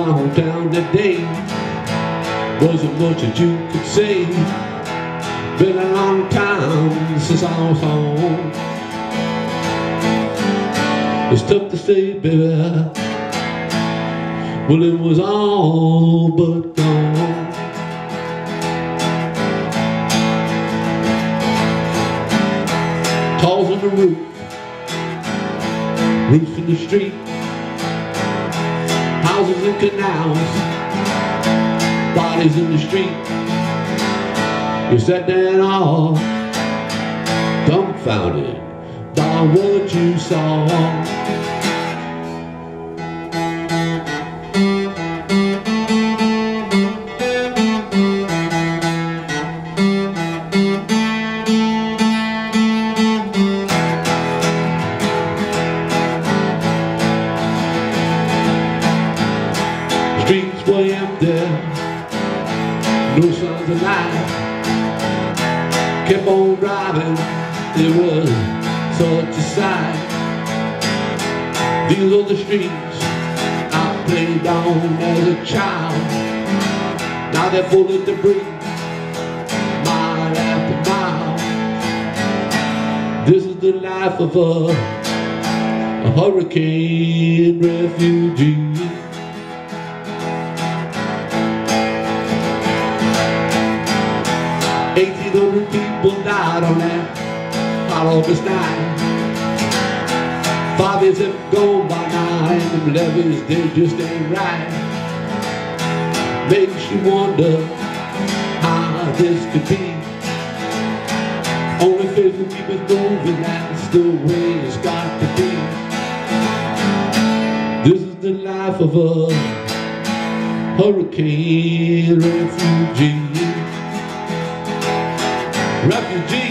my hometown today. Wasn't much that you could say. Been a long time since I was home. It's tough to say, baby. Well, it was all but gone. Calls on the roof, roofs in the street, houses and canals, bodies in the street. You sat there all dumbfounded by what you saw. Streets were empty, no signs of life. Kept on driving, it was such a sight. These are the streets I played on as a child. Now they're full of debris, mile after mile. This is the life of a hurricane refugee. 1,800 people died on that hot August night. 5 years have gone by now, and them levees, they just ain't right. Makes you wonder how this could be. Only faith will keep it moving, that's the way it's got to be. This is the life of a hurricane refugee. Refugee.